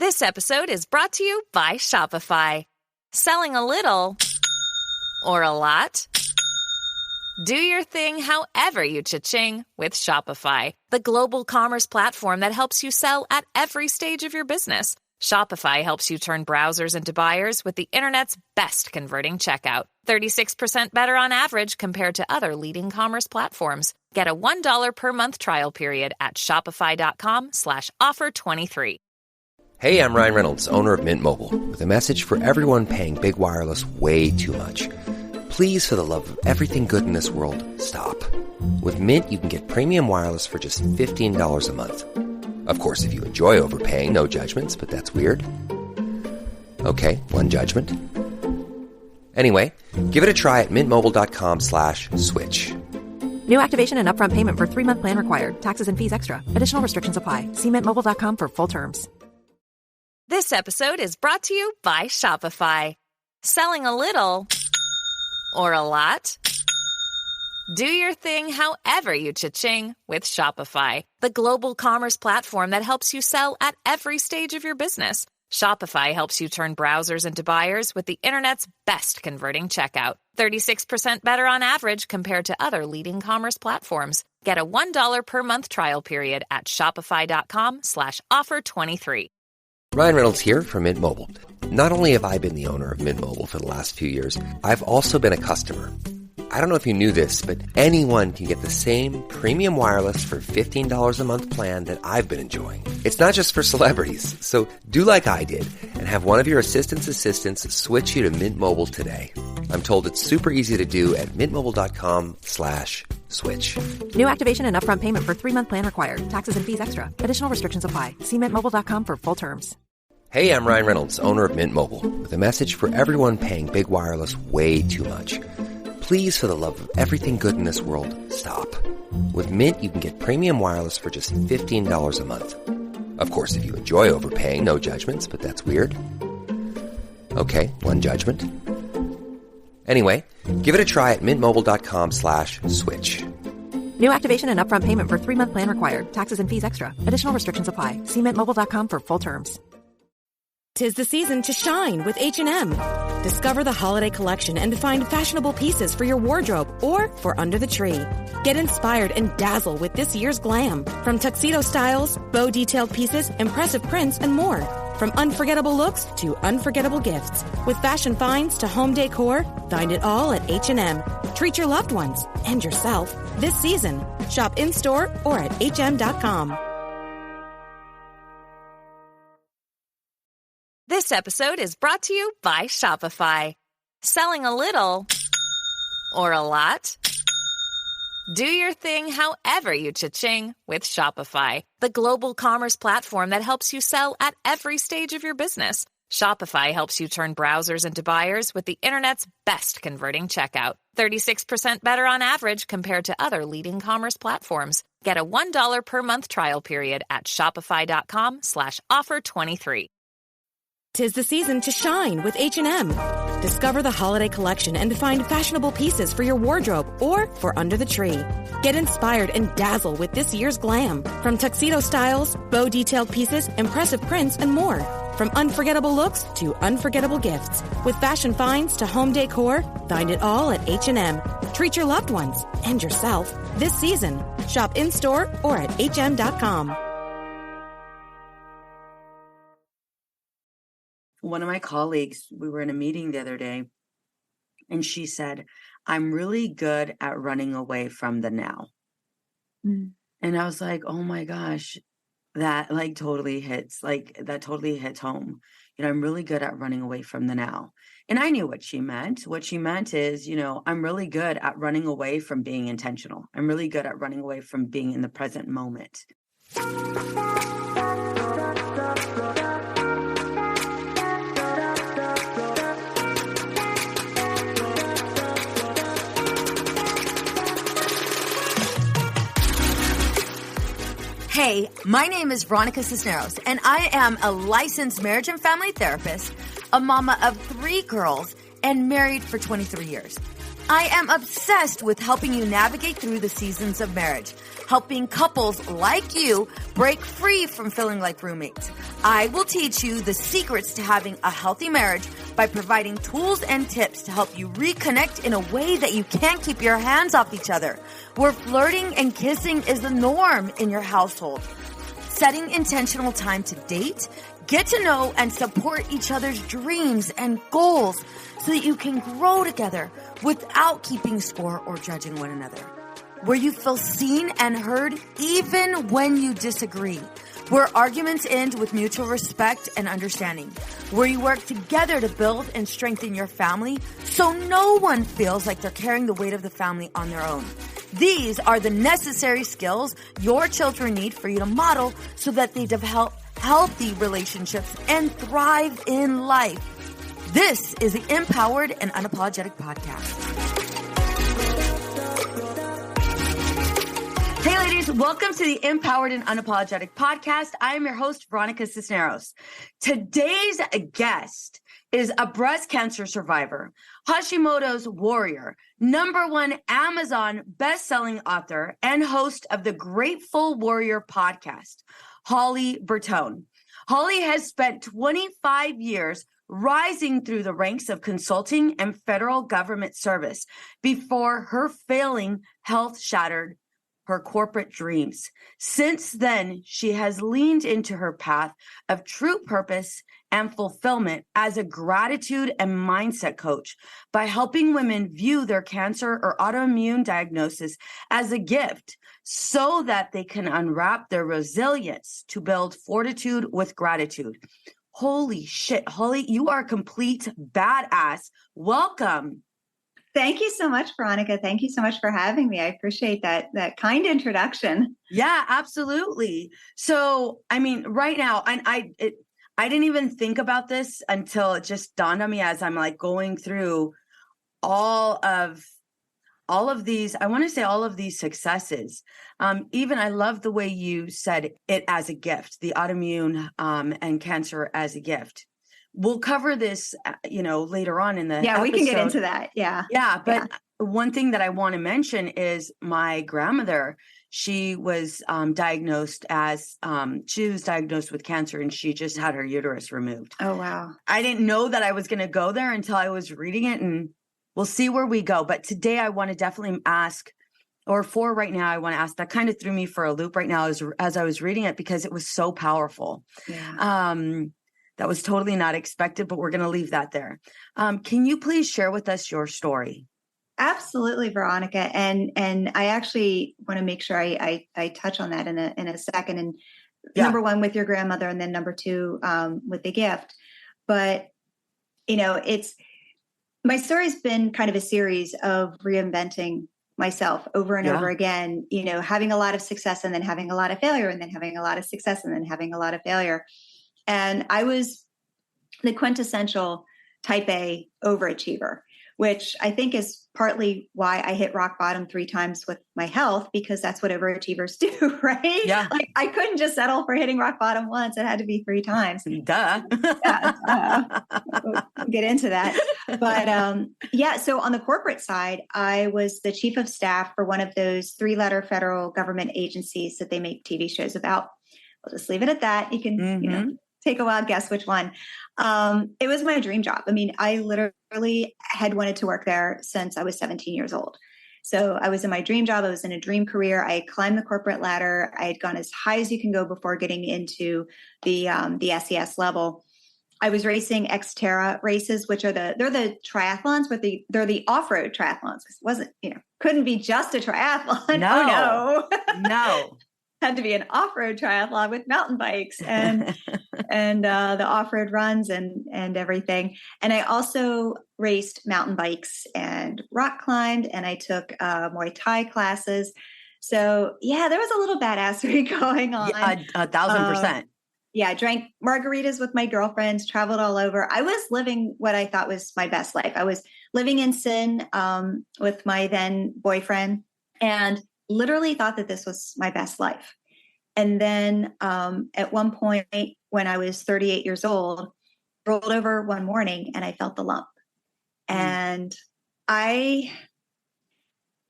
This episode is brought to you by Shopify. Selling a little or a lot? Do your thing however you cha-ching with Shopify, the global commerce platform that helps you sell at every stage of your business. Shopify helps you turn browsers into buyers with the internet's best converting checkout. 36% better on average compared to other leading commerce platforms. Get a $1 per month trial period at shopify.com/offer23. Hey, I'm Ryan Reynolds, owner of Mint Mobile, with a message for everyone paying big wireless way too much. Please, for the love of everything good in this world, stop. With Mint, you can get premium wireless for just $15 a month. Of course, if you enjoy overpaying, no judgments, but that's weird. Okay, one judgment. Anyway, give it a try at mintmobile.com/switch. New activation and upfront payment for 3-month plan required. Taxes and fees extra. Additional restrictions apply. See mintmobile.com for full terms. This episode is brought to you by Shopify. Selling a little or a lot? Do your thing however you cha-ching with Shopify, the global commerce platform that helps you sell at every stage of your business. Shopify helps you turn browsers into buyers with the internet's best converting checkout. 36% better on average compared to other leading commerce platforms. Get a $1 per month trial period at shopify.com/offer23. Ryan Reynolds here from Mint Mobile. Not only have I been the owner of Mint Mobile for the last few years, I've also been a customer. I don't know if you knew this, but anyone can get the same premium wireless for $15 a month plan that I've been enjoying. It's not just for celebrities, so do like I did and have one of your assistants switch you to Mint Mobile today. I'm told it's super easy to do at mintmobile.com/switch. New activation and upfront payment for 3-month plan required. Taxes and fees extra. Additional restrictions apply. See mintmobile.com for full terms. Hey, I'm Ryan Reynolds, owner of Mint Mobile, with a message for everyone paying big wireless way too much. Please, for the love of everything good in this world, stop. With Mint, you can get premium wireless for just $15 a month. Of course, if you enjoy overpaying, no judgments, but that's weird. Okay, one judgment. Anyway, give it a try at mintmobile.com/switch. New activation and upfront payment for 3-month plan required. Taxes and fees extra. Additional restrictions apply. See mintmobile.com for full terms. 'Tis the season to shine with H&M. Discover the holiday collection and find fashionable pieces for your wardrobe or for under the tree. Get inspired and dazzle with this year's glam. From tuxedo styles, bow detailed pieces, impressive prints, and more. From unforgettable looks to unforgettable gifts. With fashion finds to home decor, find it all at H&M. Treat your loved ones and yourself this season. Shop in-store or at hm.com. This episode is brought to you by Shopify. Selling a little or a lot? Do your thing however you cha-ching with Shopify, the global commerce platform that helps you sell at every stage of your business. Shopify helps you turn browsers into buyers with the internet's best converting checkout. 36% better on average compared to other leading commerce platforms. Get a $1 per month trial period at shopify.com/offer23. 'Tis the season to shine with H&M. Discover the holiday collection and find fashionable pieces for your wardrobe or for under the tree. Get inspired and dazzle with this year's glam. From tuxedo styles, bow detailed pieces, impressive prints, and more. From unforgettable looks to unforgettable gifts. With fashion finds to home decor, find it all at H&M. Treat your loved ones and yourself this season. Shop in-store or at hm.com. One of my colleagues, we were in a meeting the other day, and she said, I'm really good at running away from the now. And I was like, oh my gosh, that totally hits home. I'm really good at running away from the now. And I knew what she meant. What she meant is, I'm really good at running away from being intentional. I'm really good at running away from being in the present moment. Hey, my name is Veronica Cisneros, and I am a licensed marriage and family therapist, a mama of 3 girls, and married for 23 years. I am obsessed with helping you navigate through the seasons of marriage. helping couples like you break free from feeling like roommates. I will teach you the secrets to having a healthy marriage by providing tools and tips to help you reconnect in a way that you can't keep your hands off each other, where flirting and kissing is the norm in your household. Setting intentional time to date, get to know and support each other's dreams and goals so that you can grow together without keeping score or judging one another. Where you feel seen and heard even when you disagree. Where arguments end with mutual respect and understanding. Where you work together to build and strengthen your family so no one feels like they're carrying the weight of the family on their own. These are the necessary skills your children need for you to model so that they develop healthy relationships and thrive in life. This is the Empowered and Unapologetic Podcast. Hey ladies, welcome to the Empowered and Unapologetic Podcast. I am your host, Veronica Cisneros. Today's guest is a breast cancer survivor, Hashimoto's warrior, #1 Amazon best-selling author, and host of the Grateful Warrior podcast, Holly Bertone. Holly has spent 25 years rising through the ranks of consulting and federal government service before her failing health shattered her corporate dreams. Since then, she has leaned into her path of true purpose and fulfillment as a gratitude and mindset coach by helping women view their cancer or autoimmune diagnosis as a gift so that they can unwrap their resilience to build fortitude with gratitude. Holy shit, Holly, you are a complete badass. Welcome. Thank you so much, Veronica. Thank you so much for having me. I appreciate that kind introduction. Yeah, absolutely. So, I mean, right now, and I didn't even think about this until it just dawned on me as I'm like going through all of these, I want to say all of these successes. Even I love the way you said it as a gift, the autoimmune and cancer as a gift. We'll cover this, later on in the episode. We can get into that. Yeah. But one thing that I want to mention is my grandmother. She was diagnosed with cancer, and she just had her uterus removed. Oh, wow. I didn't know that I was going to go there until I was reading it, and we'll see where we go. But today I want to definitely ask, or for right now, I want to ask, that kind of threw me for a loop right now as I was reading it, because it was so powerful. Yeah. That was totally not expected, but we're going to leave that there. Can you please share with us your story? Absolutely, Veronica. And I actually want to make sure I touch on that in a second. And #1 with your grandmother, and then #2 with the gift. But, it's my story's been kind of a series of reinventing myself over and over again, having a lot of success and then having a lot of failure, and then having a lot of success and then having a lot of failure. And I was the quintessential type A overachiever, which I think is partly why I hit rock bottom 3 times with my health, because that's what overachievers do, right? Yeah. Like I couldn't just settle for hitting rock bottom once. It had to be 3 times. Duh. We'll get into that. But so on the corporate side, I was the chief of staff for one of those 3-letter federal government agencies that they make TV shows about. I'll just leave it at that. You can, take a wild guess which one. It was my dream job. I mean, I literally had wanted to work there since I was 17 years old. So I was in my dream job. I was in a dream career. I had climbed the corporate ladder. I had gone as high as you can go before getting into the SES level. I was racing Xterra races, which are they're the triathlons, but they're the off-road triathlons. It wasn't, couldn't be just a triathlon. No. No. Had to be an off-road triathlon with mountain bikes and the off-road runs and everything. And I also raced mountain bikes and rock climbed, and I took Muay Thai classes. So there was a little badassery going on. 1,000%. I drank margaritas with my girlfriends, traveled all over. I was living what I thought was my best life. I was living in sin with my then boyfriend, and literally thought that this was my best life. And then at one point when I was 38 years old, rolled over one morning and I felt the lump. And I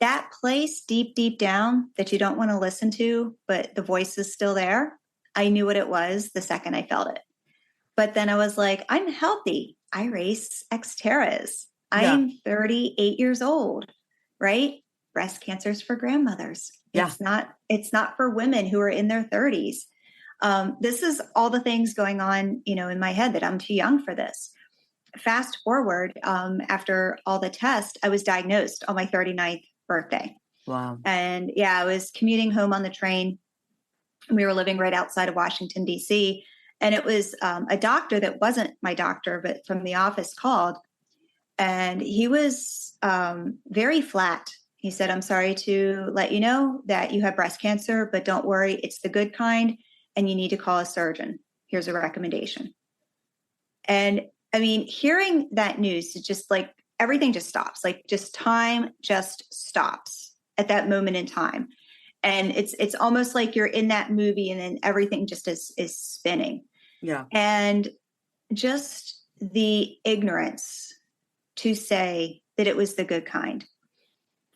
that place deep, deep down that you don't want to listen to, but the voice is still there. I knew what it was the second I felt it. But then I was like, I'm healthy. I race Xterras. I'm 38 years old, right? Breast cancer is for grandmothers. Yeah. It's not for women who are in their 30s. This is all the things going on, in my head that I'm too young for this. Fast forward, after all the tests, I was diagnosed on my 39th birthday. Wow. And I was commuting home on the train. We were living right outside of Washington, D.C. And it was a doctor that wasn't my doctor, but from the office called. And he was very flat. He said, I'm sorry to let you know that you have breast cancer, but don't worry, it's the good kind, and you need to call a surgeon. Here's a recommendation. And I mean, hearing that news, it's just like everything just stops, like just time just stops at that moment in time. And it's almost like you're in that movie and then everything just is spinning. Yeah. And just the ignorance to say that it was the good kind.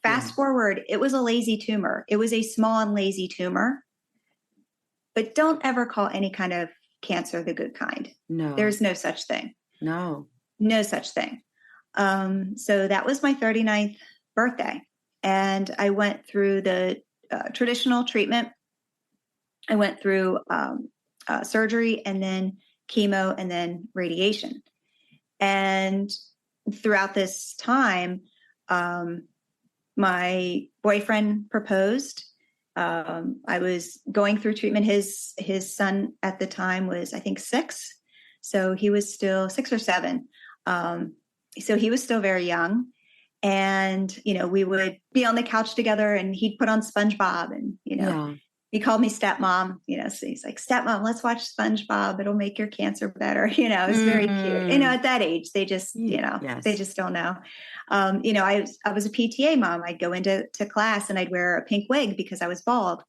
Fast forward, it was a lazy tumor. It was a small and lazy tumor. But don't ever call any kind of cancer the good kind. No. There's no such thing. No. No such thing. So that was my 39th birthday. And I went through the traditional treatment. I went through surgery and then chemo and then radiation. And throughout this time, my boyfriend proposed. I was going through treatment. His son at the time was, I think, 6. So he was still 6 or 7. So he was still very young. And, we would be on the couch together and he'd put on SpongeBob and, he called me stepmom, so he's like, stepmom, let's watch SpongeBob. It'll make your cancer better. It was very cute. At that age, they just, they just don't know. I was a PTA mom. I'd go into class and I'd wear a pink wig because I was bald.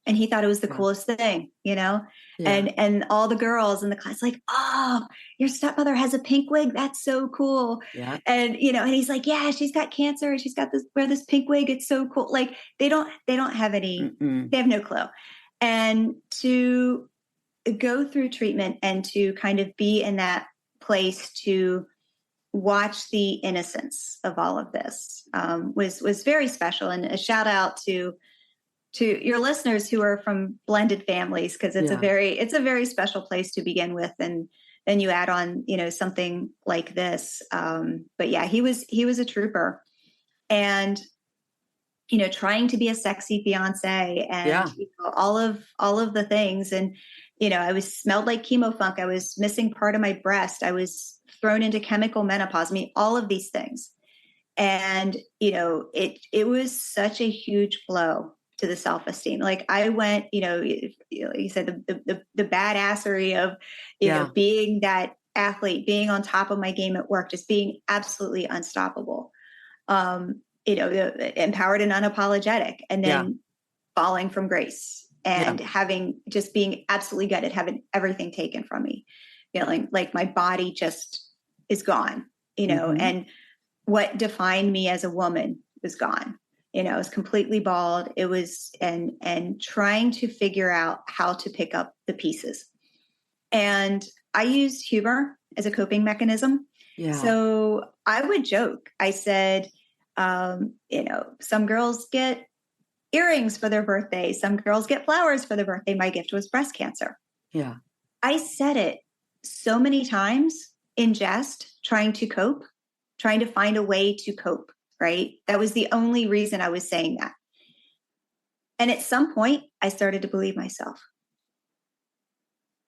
And he thought it was the coolest thing, and all the girls in the class like, oh, your stepmother has a pink wig. That's so cool. Yeah. And, and he's like, yeah, she's got cancer. She's got wear this pink wig. It's so cool. Like they don't have any, they have no clue. And to go through treatment and to kind of be in that place to watch the innocence of all of this was very special. And a shout out to your listeners who are from blended families, because it's a very special place to begin with. And then you add on, something like this. But yeah, he was a trooper, and, trying to be a sexy fiance and all of the things. And, I smelled like chemo funk. I was missing part of my breast. I was thrown into chemical menopause. I mean, all of these things. And, it was such a huge blow to the self-esteem. Like I went, you said the badassery of, being that athlete, being on top of my game at work, just being absolutely unstoppable, empowered and unapologetic, and then falling from grace and being absolutely gutted, having everything taken from me, feeling like my body just is gone, and what defined me as a woman was gone. I was completely bald. It was, and trying to figure out how to pick up the pieces. And I used humor as a coping mechanism. Yeah. So I would joke. I said, some girls get earrings for their birthday. Some girls get flowers for their birthday. My gift was breast cancer. Yeah. I said it so many times in jest, trying to cope, trying to find a way to cope. Right? That was the only reason I was saying that. And at some point, I started to believe myself.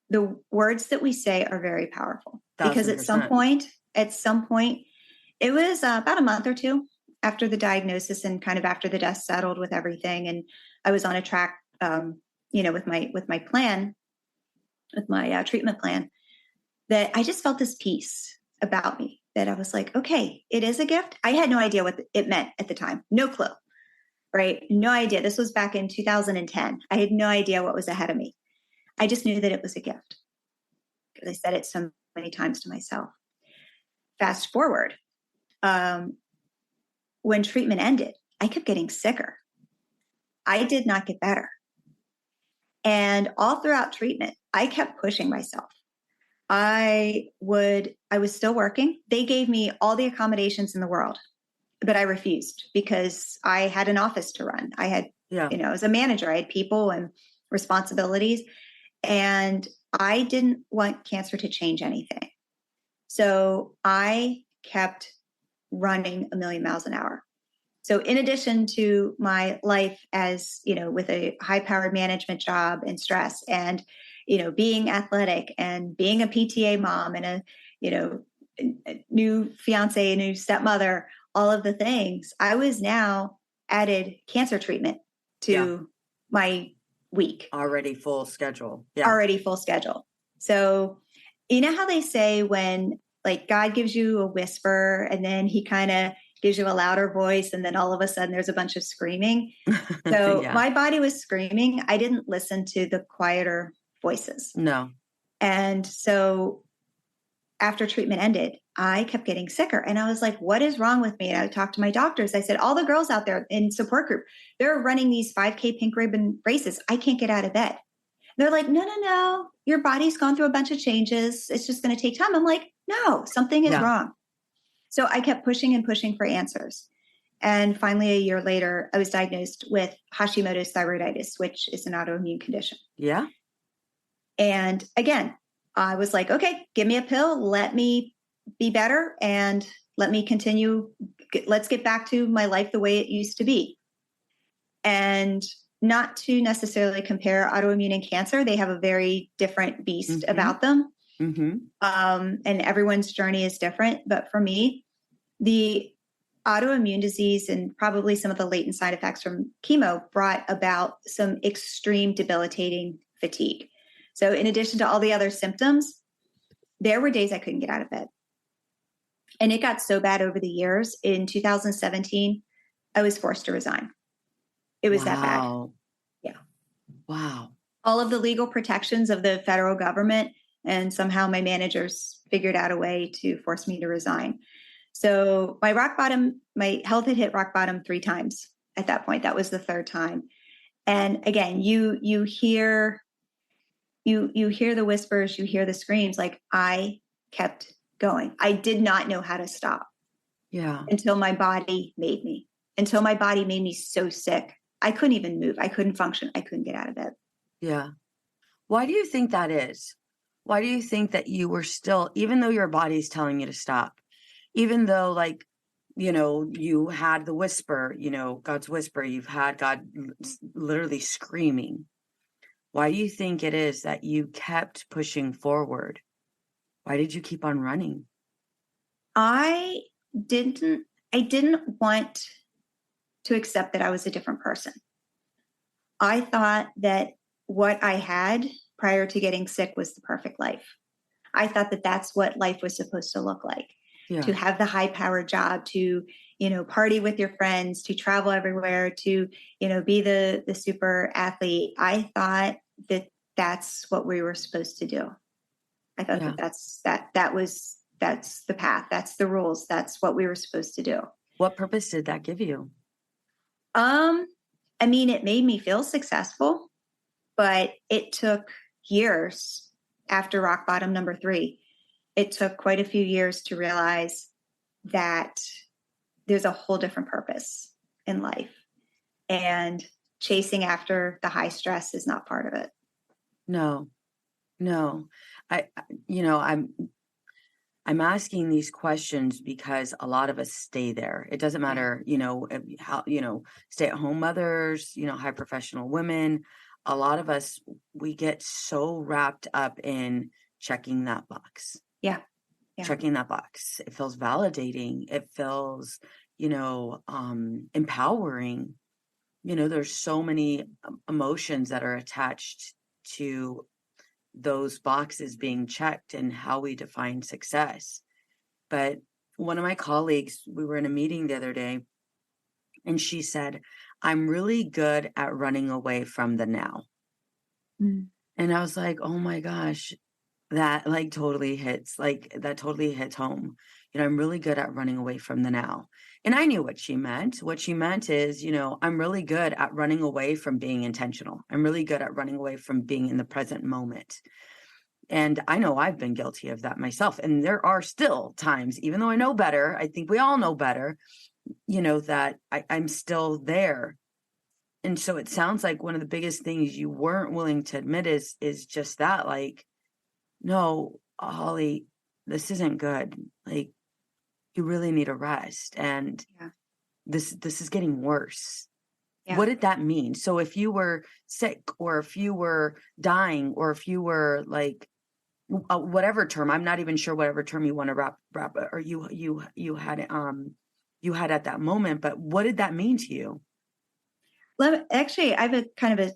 The words that we say are very powerful. 1000%. Because at some point, it was about a month or two after the diagnosis and kind of after the dust settled with everything. And I was on a track, with my plan, with my treatment plan, that I just felt this peace about me. That I was like, okay, it is a gift. I had no idea what it meant at the time. No clue, right? No idea. This was back in 2010. I had no idea what was ahead of me. I just knew that it was a gift because I said it so many times to myself. Fast forward, when treatment ended, I kept getting sicker. I did not get better. And all throughout treatment, I kept pushing myself. I was still working. They gave me all the accommodations in the world, but I refused because I had an office to run. I had, as a manager, I had people and responsibilities, and I didn't want cancer to change anything. So I kept running a million miles an hour. So in addition to my life as, with a high-powered management job and stress and, being athletic and being a PTA mom and a new fiance, a new stepmother, all of the things, I was now added cancer treatment to my week. Already full schedule. Already full schedule. So you know how they say when like God gives you a whisper and then he kind of gives you a louder voice and then all of a sudden there's a bunch of screaming. So my body was screaming. I didn't listen to the quieter voices. No. And so after treatment ended, I kept getting sicker. And I was like, what is wrong with me? And I talked to my doctors. I said, all the girls out there in support group, they're running these 5K pink ribbon races. I can't get out of bed. They're like, no. Your body's gone through a bunch of changes. It's just going to take time. I'm like, no, something is wrong. So I kept pushing and pushing for answers. And finally, a year later, I was diagnosed with Hashimoto's thyroiditis, which is an autoimmune condition. Yeah. And again, I was like, okay, give me a pill. Let me be better and let me continue. Let's get back to my life the way it used to be. And not to necessarily compare autoimmune and cancer. They have a very different beast about them. And everyone's journey is different. But for me, the autoimmune disease and probably some of the latent side effects from chemo brought about some extreme debilitating fatigue. So in addition to all the other symptoms, there were days I couldn't get out of bed. And it got so bad over the years. In 2017, I was forced to resign. It was that bad. Yeah. Wow. All of the legal protections of the federal government, and somehow my managers figured out a way to force me to resign. So my health had hit rock bottom 3 times at that point. That was the 3rd time. And again, you hear the whispers, you hear the screams. Like I kept going. I did not know how to stop. Yeah. Until my body made me so sick. I couldn't even move. I couldn't function. I couldn't get out of bed. Yeah. Why do you think that is? Why do you think that you were still, even though your body's telling you to stop, even though you had the whisper, God's whisper, you've had God literally screaming. Why do you think it is that you kept pushing forward? Why did you keep on running? I didn't want to accept that I was a different person. I thought that what I had prior to getting sick was the perfect life. I thought that that's what life was supposed to look like. Yeah. To have the high-powered job, to, party with your friends, to travel everywhere, to, be the super athlete. I thought that that's what we were supposed to do. I thought that's the path. That's the rules. That's what we were supposed to do. What purpose did that give you? It made me feel successful, but it took years after rock bottom number 3. It took quite a few years to realize that there's a whole different purpose in life, and chasing after the high stress is not part of it. No. I'm asking these questions because a lot of us stay there. It doesn't matter, how, stay-at-home mothers, high professional women. A lot of us, we get so wrapped up in checking that box. Yeah. Checking that box. It feels validating. It feels, empowering. There's so many emotions that are attached to those boxes being checked and how we define success. But one of my colleagues, we were in a meeting the other day, and she said, I'm really good at running away from the now. And I was like, oh my gosh, that like totally hits, like that totally hits home. I'm really good at running away from the now. And I knew what she meant. What she meant is, I'm really good at running away from being intentional. I'm really good at running away from being in the present moment. And I know I've been guilty of that myself. And there are still times, even though I know better, I think we all know better, that I'm still there. And so it sounds like one of the biggest things you weren't willing to admit is just that, like, no, Holly, this isn't good. Like, you really need a rest. And this is getting worse. Yeah. What did that mean? So if you were sick, or if you were dying, or if you were like, whatever term, I'm not even sure whatever term you want to wrap, or you had at that moment, but what did that mean to you? Actually, I have a kind of a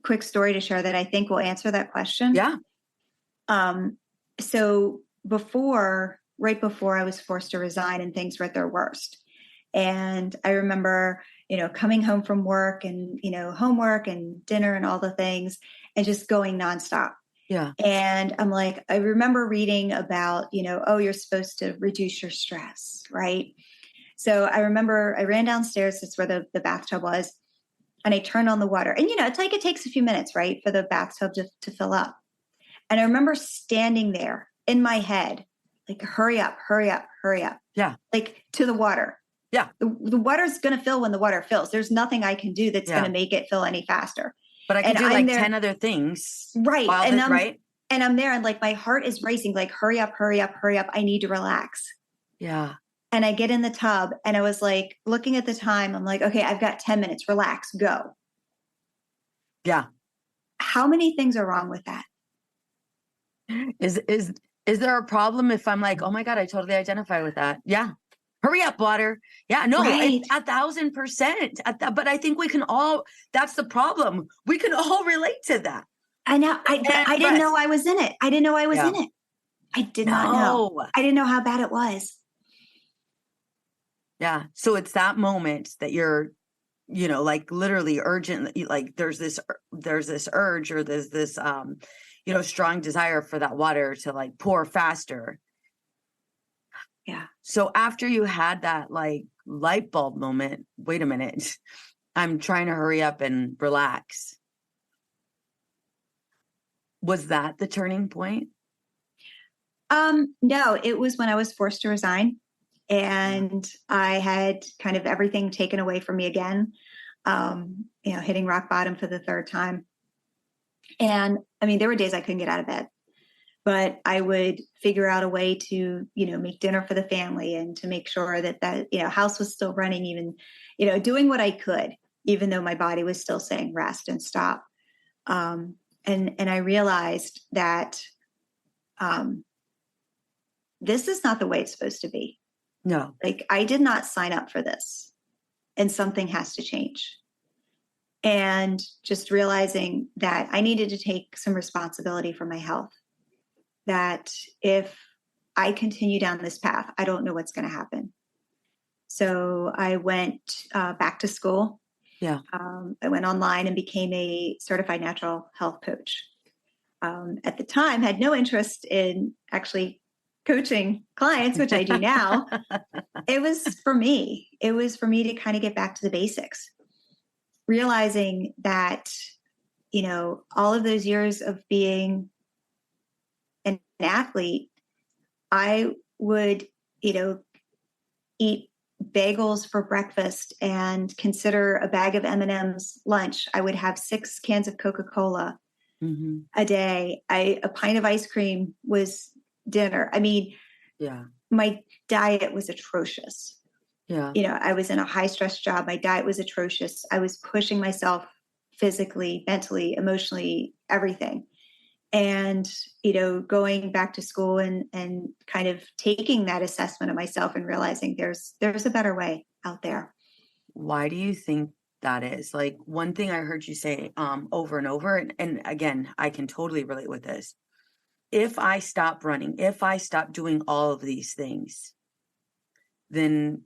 quick story to share that I think will answer that question. Yeah. So right before I was forced to resign and things were at their worst. And I remember, coming home from work and, homework and dinner and all the things and just going nonstop. Yeah. And I'm like, I remember reading about, you're supposed to reduce your stress, right? So I remember I ran downstairs. That's where the bathtub was. And I turned on the water. And, it takes a few minutes, right, for the bathtub to fill up. And I remember standing there in my head, like, hurry up, hurry up, hurry up. Yeah. Like, to the water. Yeah. The water's going to fill when the water fills. There's nothing I can do that's going to make it fill any faster. But I can do like 10 other things. Right. Right. And I'm there and like, my heart is racing, like, hurry up, hurry up, hurry up. I need to relax. Yeah. And I get in the tub and I was like, looking at the time, I'm like, okay, I've got 10 minutes, relax, go. Yeah. How many things are wrong with that? Is there a problem if I'm like, oh my God, I totally identify with that? Yeah. Hurry up, water. Yeah, no, right. 1,000%. But I think we can all, that's the problem. We can all relate to that. I know. I didn't know I was in it. I didn't know I was in it. I did not know. I didn't know how bad it was. Yeah. So it's that moment that you're, like literally urgent, like there's this urge, or there's this, strong desire for that water to like pour faster. Yeah. So after you had that like light bulb moment, wait a minute, I'm trying to hurry up and relax. Was that the turning point? No, it was when I was forced to resign and I had kind of everything taken away from me again, hitting rock bottom for the third time. And I mean, there were days I couldn't get out of bed, but I would figure out a way to, make dinner for the family and to make sure that, house was still running, even, doing what I could, even though my body was still saying rest and stop. And I realized that, this is not the way it's supposed to be. No. Like, I did not sign up for this, and something has to change. And just realizing that I needed to take some responsibility for my health, that if I continue down this path, I don't know what's going to happen. So I went back to school. Yeah. I went online and became a certified natural health coach. At the time, had no interest in actually coaching clients, which I do now. It was for me. It was for me to kind of get back to the basics, realizing that, all of those years of being an athlete, I would, eat bagels for breakfast and consider a bag of M&Ms lunch. I would have 6 cans of Coca-Cola a day. A pint of ice cream was dinner. I mean, my diet was atrocious. Yeah. I was in a high stress job. My diet was atrocious. I was pushing myself physically, mentally, emotionally, everything. And, going back to school and kind of taking that assessment of myself and realizing there's a better way out there. Why do you think that is? Like, one thing I heard you say over and over, and again, I can totally relate with this. If I stop running, if I stop doing all of these things, then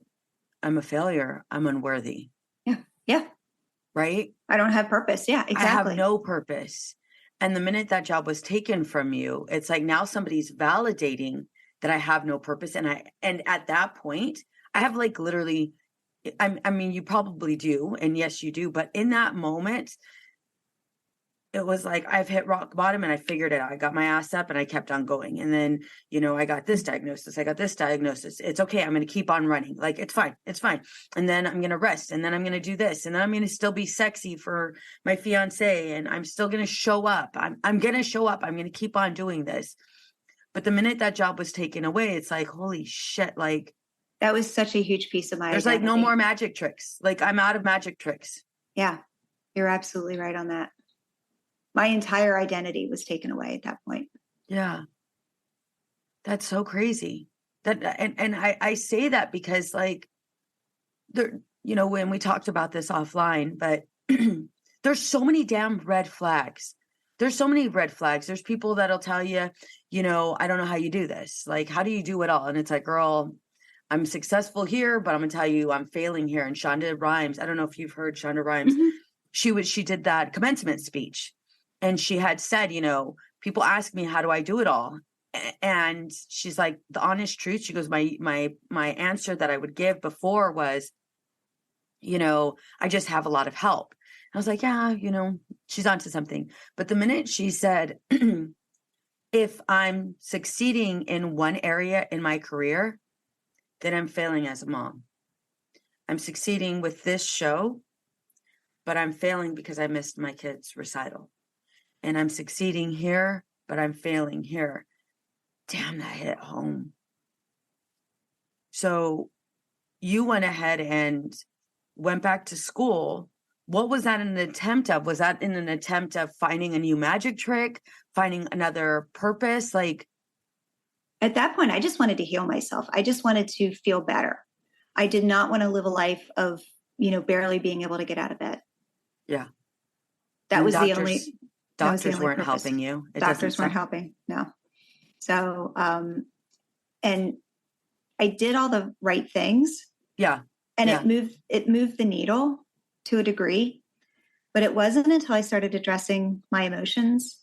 I'm a failure. I'm unworthy. Yeah. Right? I don't have purpose. Yeah, exactly. I have no purpose. And the minute that job was taken from you, it's like now somebody's validating that I have no purpose. And at that point, I have like literally, I mean, you probably do. And yes, you do. But in that moment, it was like, I've hit rock bottom and I figured it out. I got my ass up and I kept on going. And then, I got this diagnosis. I got this diagnosis. It's okay. I'm going to keep on running. Like, it's fine. It's fine. And then I'm going to rest. And then I'm going to do this. And then I'm going to still be sexy for my fiance. And I'm still going to show up. I'm going to show up. I'm going to keep on doing this. But the minute that job was taken away, it's like, holy shit. Like, that was such a huge piece of my there's identity. like no more magic tricks. Like, I'm out of magic tricks. Yeah, you're absolutely right on that. My entire identity was taken away at that point. Yeah. That's so crazy. And I say that because like there, when we talked about this offline, but there's so many damn red flags. There's so many red flags. There's people that'll tell you, I don't know how you do this. Like, how do you do it all? And it's like, girl, I'm successful here, but I'm gonna tell you I'm failing here. And Shonda Rhimes, I don't know if you've heard Shonda Rhimes. Mm-hmm. She did that commencement speech. And she had said, people ask me, how do I do it all? And she's like, the honest truth. She goes, my answer that I would give before was, I just have a lot of help. I was like, yeah, she's onto something. But the minute she said, if I'm succeeding in one area in my career, then I'm failing as a mom. I'm succeeding with this show, but I'm failing because I missed my kid's recital. And I'm succeeding here, but I'm failing here. Damn, that hit home. So you went ahead and went back to school. What was that an attempt of? Was that in an attempt of finding a new magic trick, finding another purpose? Like, at that point, I just wanted to heal myself. I just wanted to feel better. I did not want to live a life of, barely being able to get out of bed. Yeah. That was the only... Doctors weren't helping you. Doctors weren't helping. No. So, and I did all the right things. Yeah. And it moved the needle to a degree, but it wasn't until I started addressing my emotions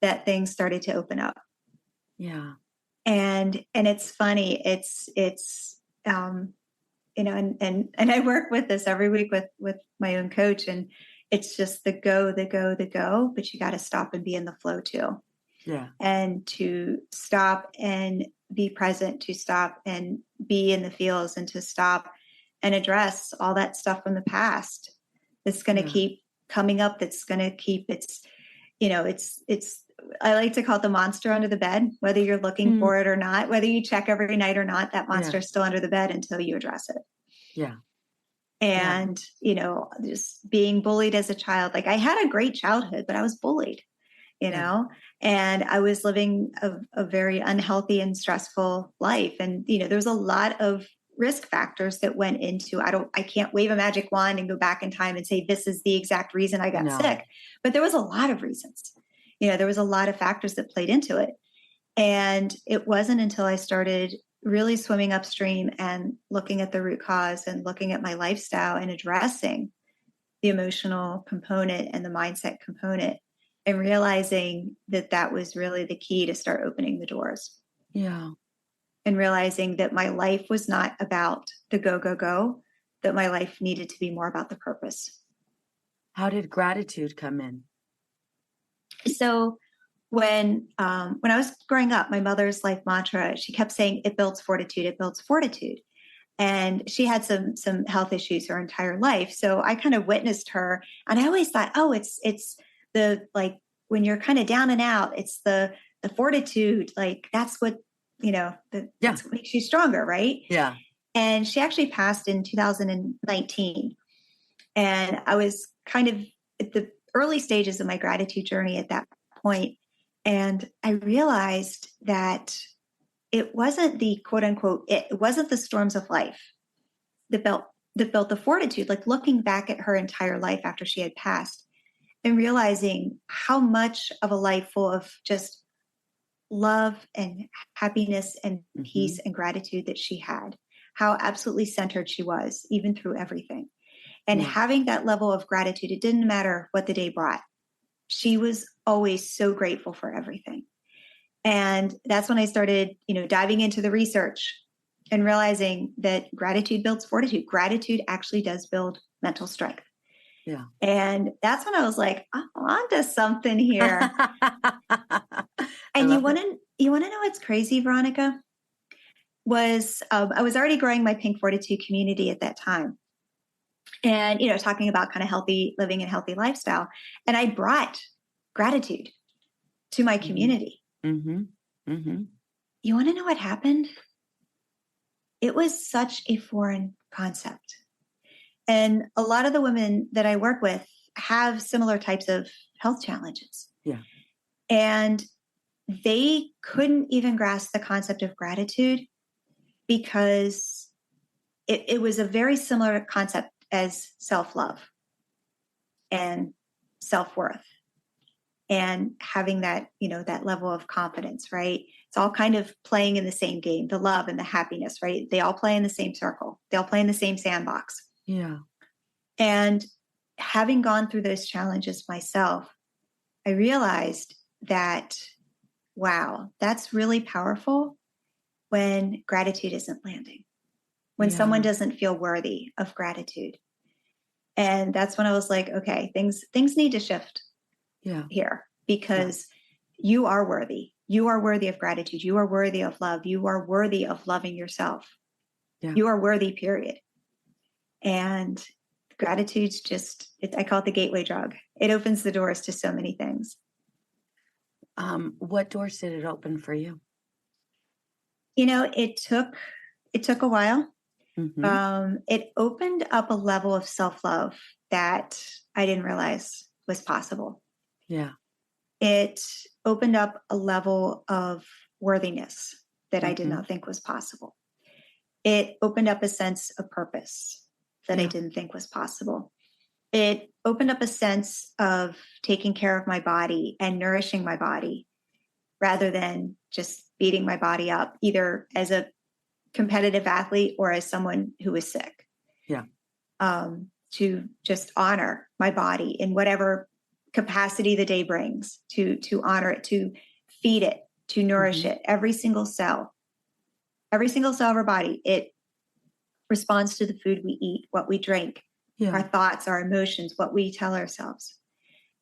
that things started to open up. Yeah. And it's funny. It's and I work with this every week with my own coach, and it's just the go, but you got to stop and be in the flow too. Yeah. And to stop and be present, to stop and be in the feels, and to stop and address all that stuff from the past that's going to keep coming up. That's going to keep it's I like to call it the monster under the bed, whether you're looking for it or not, whether you check every night or not, that monster is still under the bed until you address it. Yeah. And, just being bullied as a child, like I had a great childhood, but I was bullied, and I was living a very unhealthy and stressful life. And, there was a lot of risk factors that went into, I can't wave a magic wand and go back in time and say, this is the exact reason I got sick. But there was a lot of reasons, there was a lot of factors that played into it. And it wasn't until I started really swimming upstream and looking at the root cause and looking at my lifestyle and addressing the emotional component and the mindset component and realizing that was really the key to start opening the doors. Yeah. And realizing that my life was not about the go, that my life needed to be more about the purpose. How did gratitude come in? So when I was growing up, my mother's life mantra, she kept saying, it builds fortitude, it builds fortitude. And she had some health issues her entire life. So I kind of witnessed her, and I always thought, oh, it's the, like, when you're kind of down and out, it's the fortitude, like that's what, that's what makes you stronger. Right. Yeah. And she actually passed in 2019. And I was kind of at the early stages of my gratitude journey at that point. And I realized that it wasn't the quote unquote, it wasn't the storms of life that built the fortitude, like looking back at her entire life after she had passed and realizing how much of a life full of just love and happiness and peace and gratitude that she had, how absolutely centered she was, even through everything. And having that level of gratitude, it didn't matter what the day brought. She was always so grateful for everything. And that's when I started, diving into the research and realizing that gratitude builds fortitude. Gratitude actually does build mental strength. Yeah. And that's when I was like, I'm onto something here. And you want to know what's crazy, Veronica? Was I was already growing my Pink Fortitude community at that time. And, talking about kind of healthy living and healthy lifestyle. And I brought gratitude to my community. Mm-hmm. Mm-hmm. You want to know what happened? It was such a foreign concept. And a lot of the women that I work with have similar types of health challenges. Yeah. And they couldn't even grasp the concept of gratitude because it was a very similar concept as self-love and self-worth and having that, that level of confidence, right? It's all kind of playing in the same game, the love and the happiness, right? They all play in the same circle. They all play in the same sandbox. Yeah. And having gone through those challenges myself, I realized that, wow, that's really powerful when gratitude isn't landing, when someone doesn't feel worthy of gratitude. And that's when I was like, okay, things need to shift here because you are worthy. You are worthy of gratitude. You are worthy of love. You are worthy of loving yourself. Yeah. You are worthy, period. And gratitude's just, I call it the gateway drug. It opens the doors to so many things. What doors did it open for you? It took a while. Mm-hmm. It opened up a level of self-love that I didn't realize was possible. Yeah. It opened up a level of worthiness that I did not think was possible. It opened up a sense of purpose that I didn't think was possible. It opened up a sense of taking care of my body and nourishing my body rather than just beating my body up, either as a competitive athlete or as someone who is sick. Yeah. To just honor my body in whatever capacity the day brings, to honor it, to feed it, to nourish it. Every single cell of our body, it responds to the food we eat, what we drink, our thoughts, our emotions, what we tell ourselves.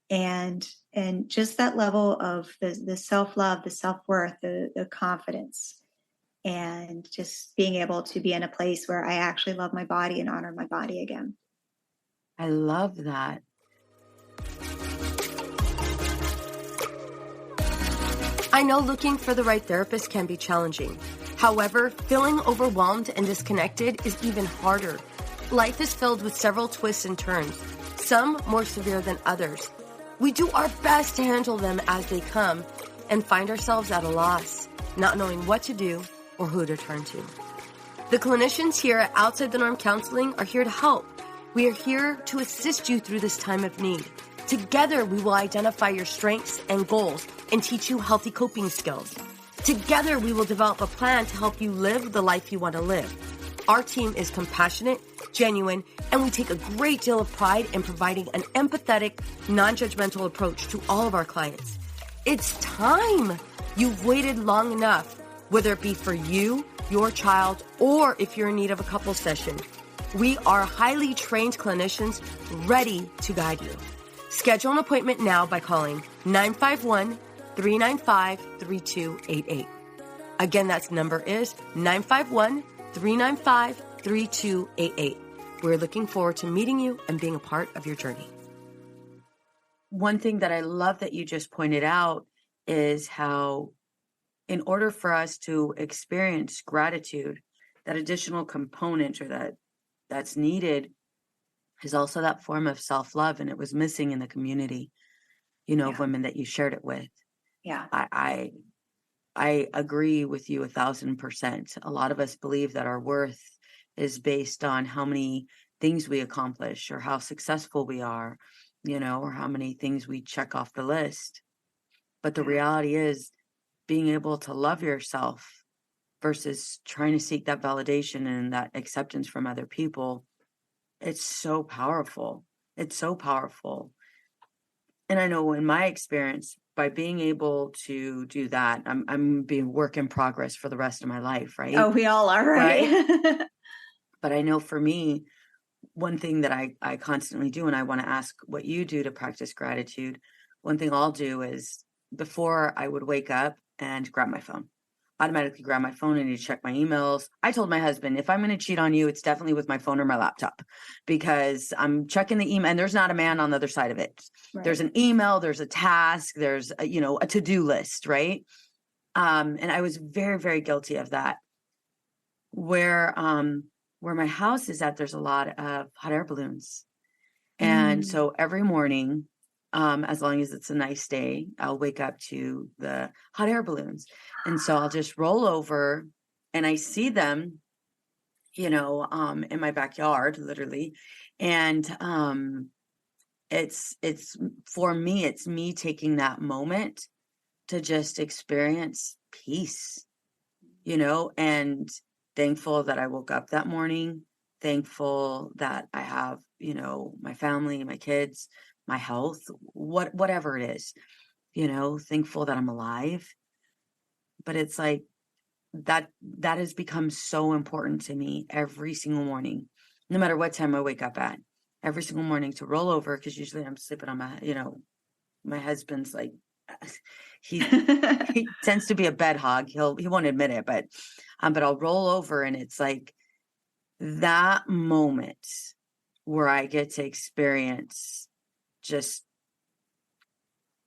And just that level of the self-love, the self-worth, the confidence, and just being able to be in a place where I actually love my body and honor my body again. I love that. I know looking for the right therapist can be challenging. However, feeling overwhelmed and disconnected is even harder. Life is filled with several twists and turns, some more severe than others. We do our best to handle them as they come and find ourselves at a loss, not knowing what to do or who to turn to. The clinicians here at Outside the Norm Counseling are here to help. We are here to assist you through this time of need. Together, we will identify your strengths and goals and teach you healthy coping skills. Together, we will develop a plan to help you live the life you want to live. Our team is compassionate, genuine, and we take a great deal of pride in providing an empathetic, non-judgmental approach to all of our clients. It's time. You've waited long enough, whether it be for you, your child, or if you're in need of a couple session. We are highly trained clinicians ready to guide you. Schedule an appointment now by calling 951-395-3288. Again, that number is 951-395-3288. We're looking forward to meeting you and being a part of your journey. One thing that I love that you just pointed out is how, in order for us to experience gratitude, that additional component or that's needed is also that form of self-love. And it was missing in the community, of women that you shared it with. Yeah. I agree with you 1,000%. A lot of us believe that our worth is based on how many things we accomplish or how successful we are, or how many things we check off the list. But the reality is being able to love yourself versus trying to seek that validation and that acceptance from other people. It's so powerful. It's so powerful. And I know in my experience, by being able to do that, I'm being work in progress for the rest of my life, right? Oh, we all are, right? But I know for me, one thing that I constantly do, and I want to ask what you do to practice gratitude. One thing I'll do is before I would wake up and grab my phone, automatically grab my phone and check my emails. I told my husband, if I'm going to cheat on you, it's definitely with my phone or my laptop, because I'm checking the email and there's not a man on the other side of it. Right. There's an email, there's a task, there's a, a to-do list, right? And I was very, very guilty of that. Where my house is at, there's a lot of hot air balloons. And so every morning, as long as it's a nice day, I'll wake up to the hot air balloons. And so I'll just roll over and I see them, in my backyard, literally. And it's for me, it's me taking that moment to just experience peace, and thankful that I woke up that morning, thankful that I have, my family, my kids, my health, whatever it is, thankful that I'm alive. But it's like that has become so important to me every single morning, no matter what time I wake up at, every single morning, to roll over, because usually I'm sleeping on my husband's like, he tends to be a bed hog. He won't admit it, but I'll roll over, and it's like that moment where I get to experience just,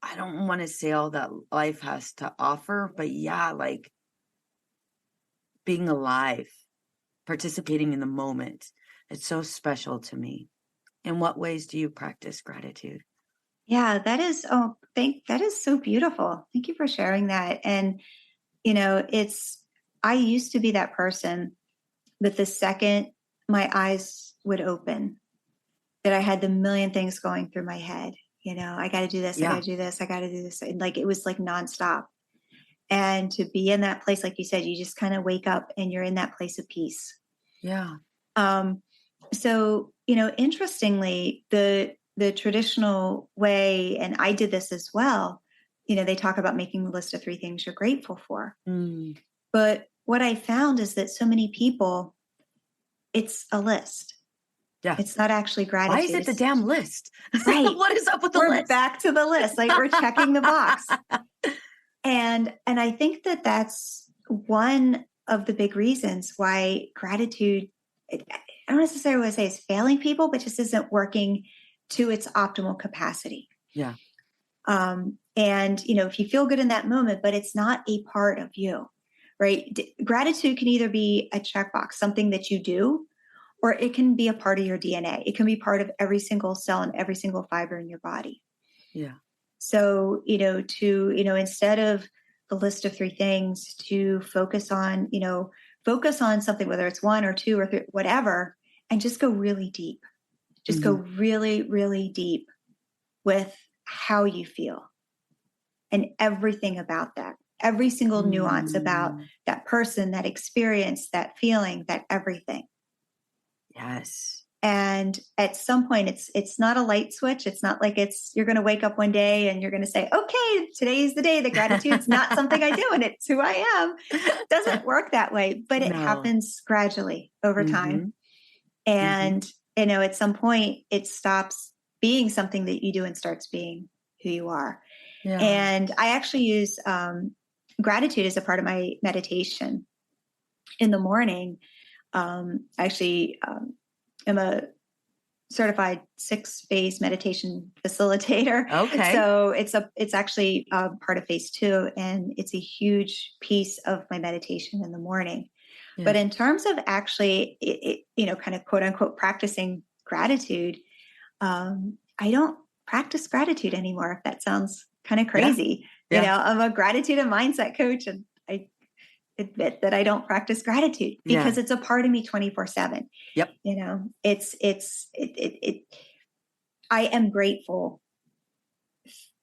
I don't want to say all that life has to offer, but yeah, like being alive, participating in the moment. It's so special to me. In what ways do you practice gratitude? Yeah, that is so beautiful. Thank you for sharing that. And, I used to be that person that the second my eyes would open, that I had the million things going through my head. I got to do this. Yeah. I got to do this. I got to do this. And like, it was like nonstop. And to be in that place, like you said, you just kind of wake up and you're in that place of peace. Yeah. So, interestingly, the traditional way, and I did this as well, they talk about making a list of 3 things you're grateful for. But what I found is that so many people, it's a list. Yeah. It's not actually gratitude. Why is it the damn list? Right. What is up with the list? We're back to the list. Like we're checking the box. And I think that that's one of the big reasons why gratitude, I don't necessarily want to say is failing people, but just isn't working to its optimal capacity. Yeah. And, if you feel good in that moment, but it's not a part of you, right? Gratitude can either be a checkbox, something that you do, or it can be a part of your DNA. It can be part of every single cell and every single fiber in your body. Yeah. So, instead of the list of 3 things, to focus on something, whether it's 1 or 2 or 3, whatever, and just go really deep. Just go really, really deep with how you feel and everything about that, every single nuance about that person, that experience, that feeling, that everything. Yes. And at some point, it's not a light switch. It's not like you're going to wake up one day and you're going to say, okay, today's the day that gratitude's not something I do and it's who I am. It doesn't work that way, but it happens gradually over time. And, at some point it stops being something that you do and starts being who you are. Yeah. And I actually use gratitude as a part of my meditation in the morning. I'm a certified 6-phase meditation facilitator. Okay. So it's actually part of phase 2, and it's a huge piece of my meditation in the morning. Yeah. But in terms of actually, kind of quote unquote practicing gratitude, I don't practice gratitude anymore. If that sounds kind of crazy, I'm a gratitude and mindset coach, and I admit that I don't practice gratitude because it's a part of me 24/7. Yep. I am grateful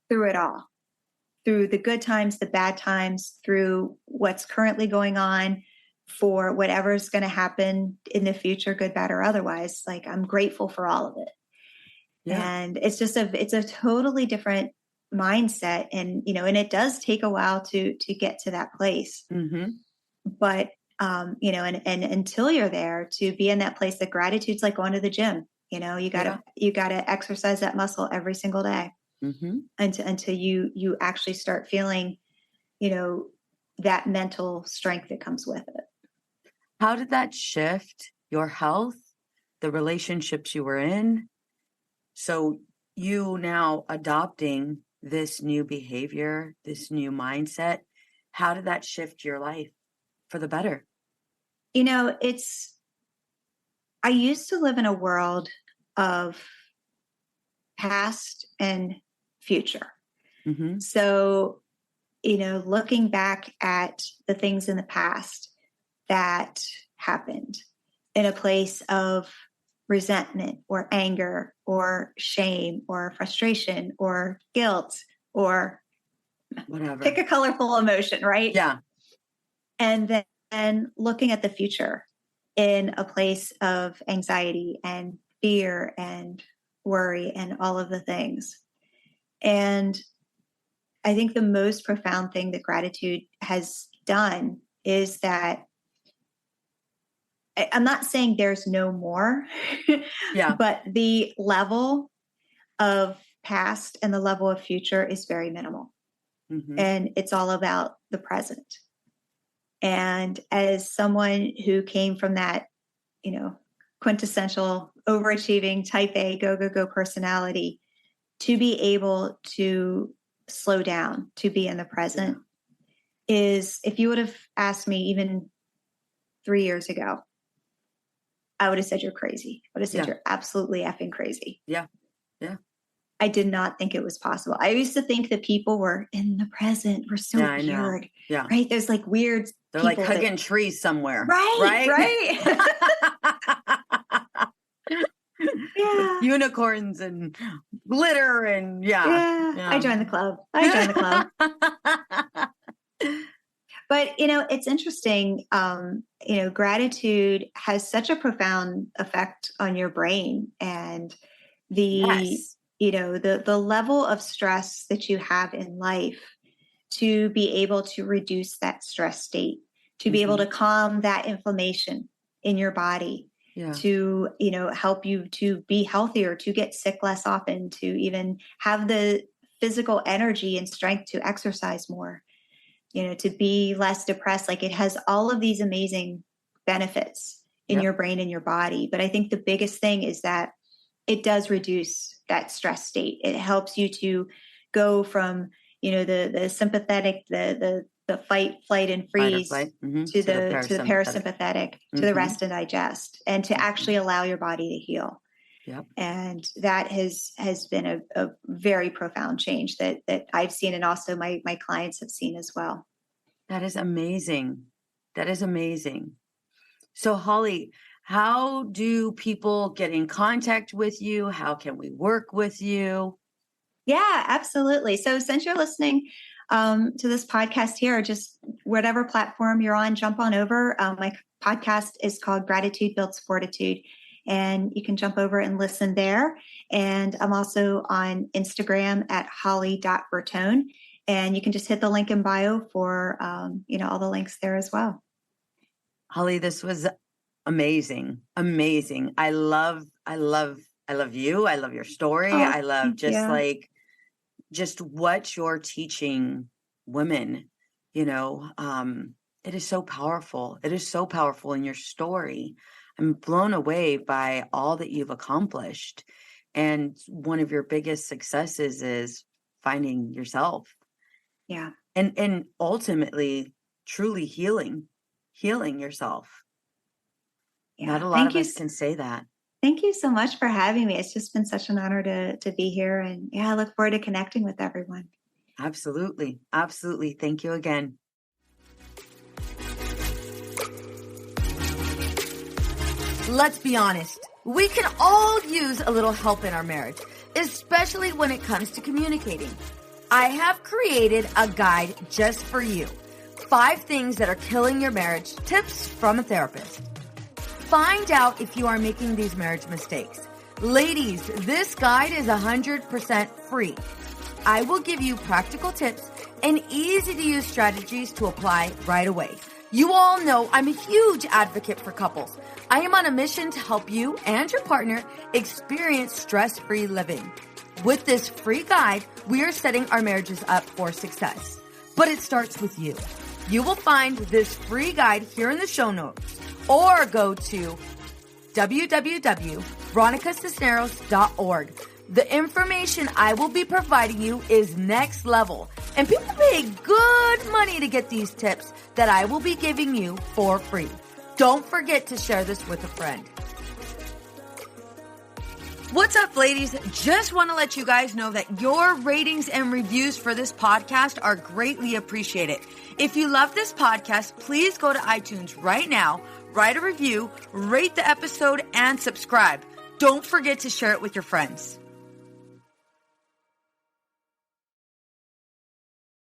through it all, through the good times, the bad times, through what's currently going on, for whatever's going to happen in the future, good, bad, or otherwise. Like, I'm grateful for all of it. And it's just it's a totally different mindset. And, and it does take a while to get to that place. Mm-hmm. But, and until you're there, to be in that place, that gratitude's like going to the gym. You gotta exercise that muscle every single day. Mm-hmm. until you actually start feeling, that mental strength that comes with it. How did that shift your health, the relationships you were in? So you now adopting this new behavior, this new mindset, how did that shift your life for the better? I used to live in a world of past and future. Mm-hmm. So, looking back at the things in the past that happened in a place of resentment or anger or shame or frustration or guilt or whatever, pick a colorful emotion, right? Yeah. And then looking at the future in a place of anxiety and fear and worry and all of the things. And I think the most profound thing that gratitude has done is that I'm not saying there's no more, but the level of past and the level of future is very minimal. Mm-hmm. And it's all about the present. And as someone who came from that, quintessential overachieving type A, go personality, to be able to slow down, to be in the present is, if you would have asked me even 3 years ago, I would have said you're crazy. I would have said you're absolutely effing crazy. Yeah. I did not think it was possible. I used to think that people were in the present. We're so weird. Yeah. Right? There's like weird. They're like hugging trees somewhere. Right. Yeah. Unicorns and glitter and I joined the club. But, it's interesting. Gratitude has such a profound effect on your brain, and the level of stress that you have in life, to be able to reduce that stress state, to be able to calm that inflammation in your body, to, help you to be healthier, to get sick less often, to even have the physical energy and strength to exercise more, to be less depressed. Like, it has all of these amazing benefits in your brain and your body. But I think the biggest thing is that it does reduce that stress state. It helps you to go from, the sympathetic, the fight, flight, and freeze to the parasympathetic, to the rest and digest, and to actually allow your body to heal. Yep. And that has been a very profound change that I've seen, and also my clients have seen as well. That is amazing. So, Holly, how do people get in contact with you? How can we work with you? Yeah, absolutely. So since you're listening to this podcast here, just whatever platform you're on, jump on over. My podcast is called Gratitude Builds Fortitude, and you can jump over and listen there. And I'm also on Instagram at holly.bertone, and you can just hit the link in bio for, all the links there as well. Holly, this was amazing. I love you. I love your story. I love just what you're teaching women, it is so powerful. It is so powerful in your story. I'm blown away by all that you've accomplished. And one of your biggest successes is finding yourself. Yeah. And ultimately truly healing yourself. Yeah. Not a lot of us can say that. Thank you so much for having me. It's just been such an honor to be here. And I look forward to connecting with everyone. Absolutely. Thank you again. Let's be honest. We can all use a little help in our marriage, especially when it comes to communicating. I have created a guide just for you. 5 things that are killing your marriage, tips from a therapist. Find out if you are making these marriage mistakes. Ladies, this guide is 100% free. I will give you practical tips and easy-to-use strategies to apply right away. You all know I'm a huge advocate for couples. I am on a mission to help you and your partner experience stress-free living. With this free guide, we are setting our marriages up for success. But it starts with you. You will find this free guide here in the show notes, or go to www.veronicacisneros.org. The information I will be providing you is next level, and people pay good money to get these tips that I will be giving you for free. Don't forget to share this with a friend. What's up, ladies? Just want to let you guys know that your ratings and reviews for this podcast are greatly appreciated. If you love this podcast, please go to iTunes right now, write a review, rate the episode, and subscribe. Don't forget to share it with your friends.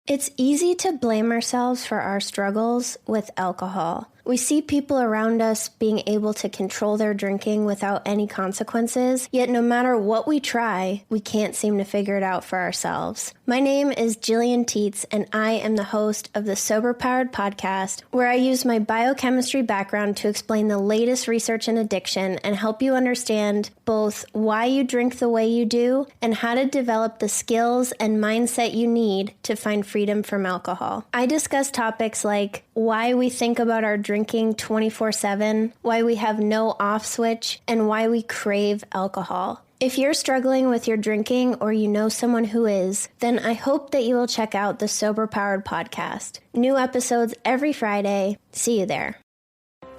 It's easy to blame ourselves for our struggles with alcohol. We see people around us being able to control their drinking without any consequences, yet no matter what we try, we can't seem to figure it out for ourselves. My name is Jillian Teets, and I am the host of the Sober Powered podcast, where I use my biochemistry background to explain the latest research in addiction and help you understand both why you drink the way you do and how to develop the skills and mindset you need to find freedom from alcohol. I discuss topics like why we think about our drinking 24/7, why we have no off switch, and why we crave alcohol. If you're struggling with your drinking or you know someone who is, then I hope that you will check out the Sober Powered podcast. New episodes every Friday. See you there.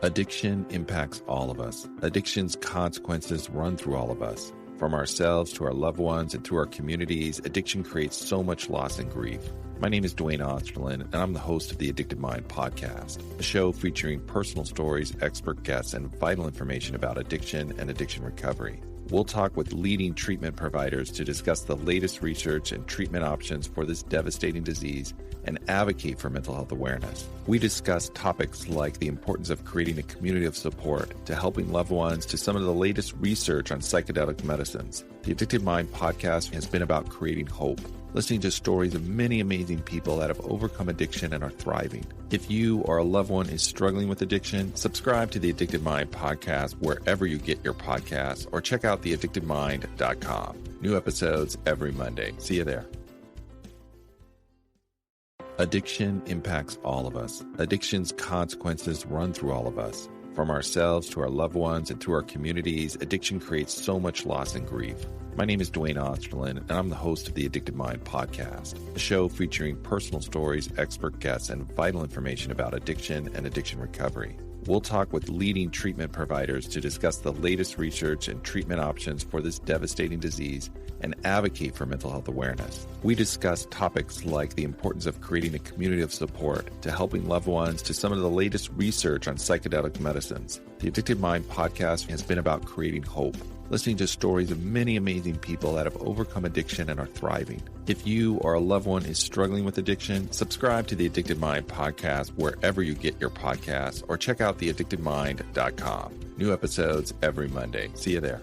Addiction impacts all of us. Addiction's consequences run through all of us. From ourselves to our loved ones and through our communities, addiction creates so much loss and grief. My name is Dwayne Osterlin, and I'm the host of the Addicted Mind podcast, a show featuring personal stories, expert guests, and vital information about addiction and addiction recovery. We'll talk with leading treatment providers to discuss the latest research and treatment options for this devastating disease and advocate for mental health awareness. We discuss topics like the importance of creating a community of support to helping loved ones to some of the latest research on psychedelic medicines. The Addicted Mind podcast has been about creating hope, listening to stories of many amazing people that have overcome addiction and are thriving. If you or a loved one is struggling with addiction, subscribe to the Addicted Mind podcast wherever you get your podcasts, or check out theaddictedmind.com. New episodes every Monday. See you there. Addiction impacts all of us. Addiction's consequences run through all of us. From ourselves to our loved ones and through our communities, addiction creates so much loss and grief. My name is Dwayne Osterlin, and I'm the host of the Addicted Mind podcast, a show featuring personal stories, expert guests, and vital information about addiction and addiction recovery. We'll talk with leading treatment providers to discuss the latest research and treatment options for this devastating disease and advocate for mental health awareness. We discuss topics like the importance of creating a community of support to helping loved ones to some of the latest research on psychedelic medicines. The Addicted Mind podcast has been about creating hope, listening to stories of many amazing people that have overcome addiction and are thriving. If you or a loved one is struggling with addiction, subscribe to the Addicted Mind podcast wherever you get your podcasts, or check out theaddictedmind.com. New episodes every Monday. See you there.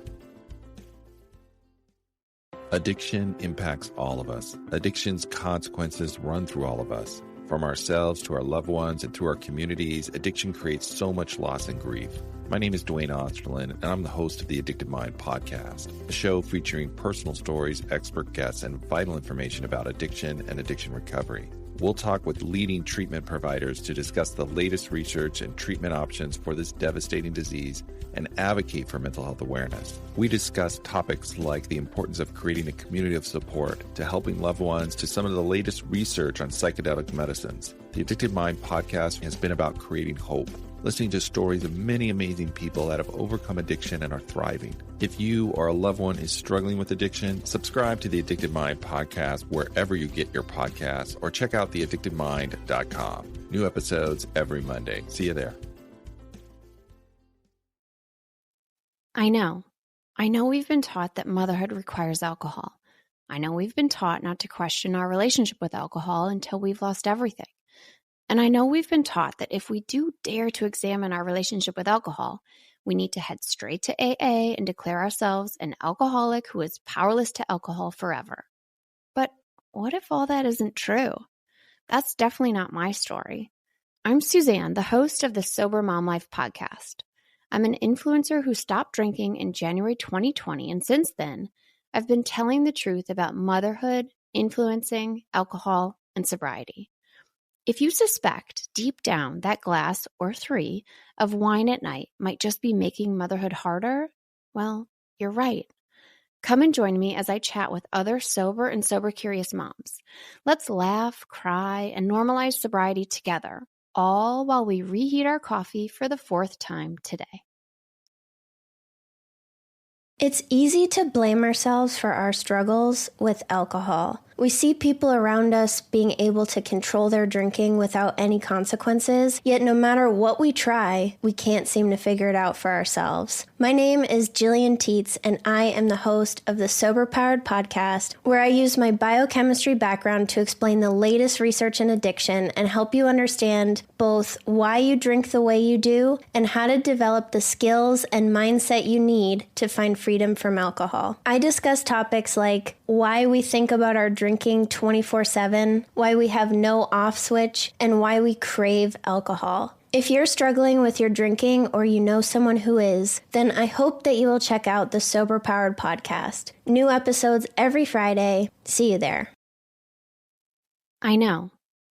Addiction impacts all of us. Addiction's consequences run through all of us. From ourselves to our loved ones and through our communities, addiction creates so much loss and grief. My name is Dwayne Osterlin, and I'm the host of the Addicted Mind podcast, a show featuring personal stories, expert guests, and vital information about addiction and addiction recovery. We'll talk with leading treatment providers to discuss the latest research and treatment options for this devastating disease and advocate for mental health awareness. We discuss topics like the importance of creating a community of support to helping loved ones to some of the latest research on psychedelic medicines. The Addicted Mind podcast has been about creating hope, listening to stories of many amazing people that have overcome addiction and are thriving. If you or a loved one is struggling with addiction, subscribe to the Addicted Mind podcast wherever you get your podcasts, or check out theaddictedmind.com. New episodes every Monday. See you there. I know we've been taught that motherhood requires alcohol. I know we've been taught not to question our relationship with alcohol until we've lost everything. And I know we've been taught that if we do dare to examine our relationship with alcohol, we need to head straight to AA and declare ourselves an alcoholic who is powerless to alcohol forever. But what if all that isn't true? That's definitely not my story. I'm Suzanne, the host of the Sober Mom Life podcast. I'm an influencer who stopped drinking in January 2020, and since then, I've been telling the truth about motherhood, influencing, alcohol, and sobriety. If you suspect deep down that glass or 3 of wine at night might just be making motherhood harder, well, you're right. Come and join me as I chat with other sober and sober-curious moms. Let's laugh, cry, and normalize sobriety together, all while we reheat our coffee for the 4th time today. It's easy to blame ourselves for our struggles with alcohol. We see people around us being able to control their drinking without any consequences, yet no matter what we try, we can't seem to figure it out for ourselves. My name is Jillian Teets, and I am the host of the Sober Powered podcast, where I use my biochemistry background to explain the latest research in addiction and help you understand both why you drink the way you do and how to develop the skills and mindset you need to find freedom from alcohol. I discuss topics like why we think about our drinking 24/7, why we have no off switch, and why we crave alcohol. If you're struggling with your drinking or you know someone who is, then I hope that you will check out the Sober Powered podcast. New episodes every Friday. See you there. I know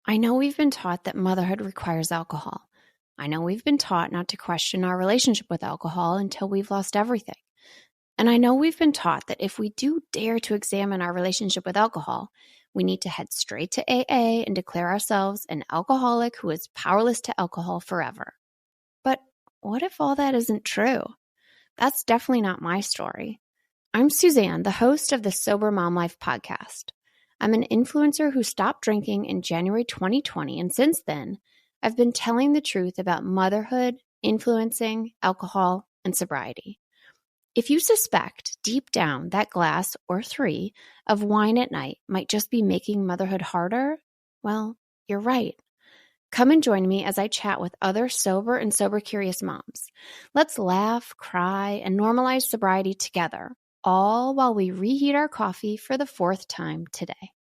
we've been taught that motherhood requires alcohol. I know we've been taught not to question our relationship with alcohol until we've lost everything. And I know we've been taught that if we do dare to examine our relationship with alcohol, we need to head straight to AA and declare ourselves an alcoholic who is powerless to alcohol forever. But what if all that isn't true? That's definitely not my story. I'm Suzanne, the host of the Sober Mom Life podcast. I'm an influencer who stopped drinking in January 2020, and since then, I've been telling the truth about motherhood, influencing, alcohol, and sobriety. If you suspect deep down that glass or 3 of wine at night might just be making motherhood harder, well, you're right. Come and join me as I chat with other sober and sober-curious moms. Let's laugh, cry, and normalize sobriety together, all while we reheat our coffee for the 4th time today.